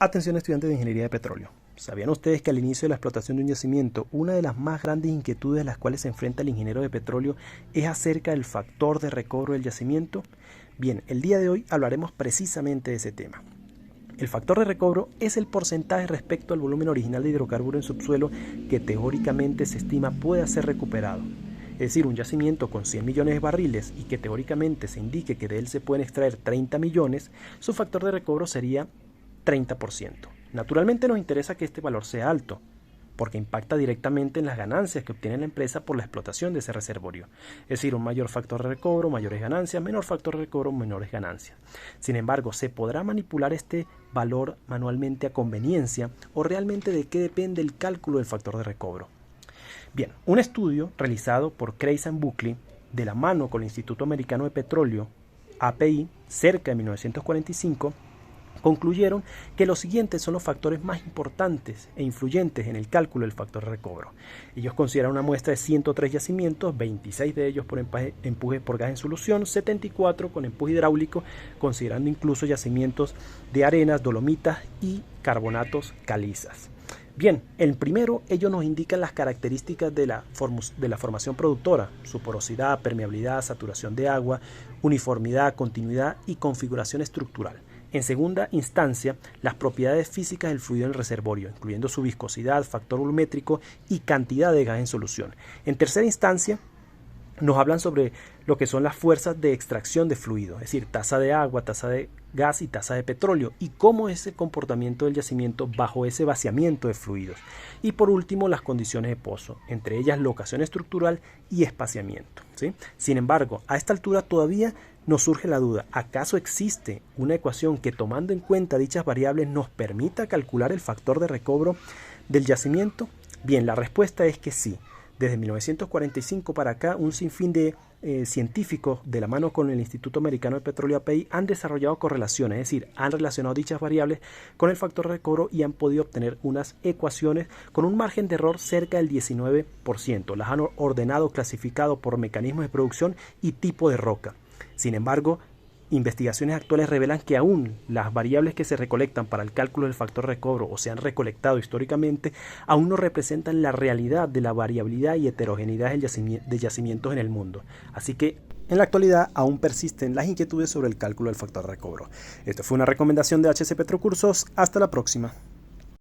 Atención estudiantes de Ingeniería de Petróleo. ¿Sabían ustedes que al inicio de la explotación de un yacimiento, una de las más grandes inquietudes a las cuales se enfrenta el ingeniero de petróleo es acerca del factor de recobro del yacimiento? Bien, el día de hoy hablaremos precisamente de ese tema. El factor de recobro es el porcentaje respecto al volumen original de hidrocarburo en subsuelo que teóricamente se estima pueda ser recuperado. Es decir, un yacimiento con 100 millones de barriles y que teóricamente se indique que de él se pueden extraer 30 millones, su factor de recobro sería 30%. Naturalmente nos interesa que este valor sea alto, porque impacta directamente en las ganancias que obtiene la empresa por la explotación de ese reservorio. Es decir, un mayor factor de recobro, mayores ganancias, menor factor de recobro, menores ganancias. Sin embargo, ¿se podrá manipular este valor manualmente a conveniencia o realmente de qué depende el cálculo del factor de recobro? Bien, un estudio realizado por Kreis and Buckley de la mano con el Instituto Americano de Petróleo, API, cerca de 1945, concluyeron que los siguientes son los factores más importantes e influyentes en el cálculo del factor de recobro. Ellos consideran una muestra de 103 yacimientos, 26 de ellos por empuje por gas en solución, 74 con empuje hidráulico, considerando incluso yacimientos de arenas, dolomitas y carbonatos calizas. Bien, el primero, ellos nos indican las características de la formación productora, su porosidad, permeabilidad, saturación de agua, uniformidad, continuidad y configuración estructural. En segunda instancia, las propiedades físicas del fluido en el reservorio, incluyendo su viscosidad, factor volumétrico y cantidad de gas en solución. En tercera instancia, nos hablan sobre lo que son las fuerzas de extracción de fluido, es decir, tasa de agua, tasa de gas y tasa de petróleo, y cómo es el comportamiento del yacimiento bajo ese vaciamiento de fluidos. Y por último, las condiciones de pozo, entre ellas locación estructural y espaciamiento, ¿sí? Sin embargo, a esta altura todavía nos surge la duda, ¿acaso existe una ecuación que tomando en cuenta dichas variables nos permita calcular el factor de recobro del yacimiento? Bien, la respuesta es que sí. Desde 1945 para acá, un sinfín de científicos de la mano con el Instituto Americano de Petróleo API han desarrollado correlaciones, es decir, han relacionado dichas variables con el factor de recobro y han podido obtener unas ecuaciones con un margen de error cerca del 19%. Las han ordenado, clasificado por mecanismos de producción y tipo de roca. Sin embargo, investigaciones actuales revelan que aún las variables que se recolectan para el cálculo del factor de recobro o se han recolectado históricamente aún no representan la realidad de la variabilidad y heterogeneidad de yacimientos en el mundo. Así que en la actualidad aún persisten las inquietudes sobre el cálculo del factor de recobro. Esto fue una recomendación de HC Petrocursos. Hasta la próxima.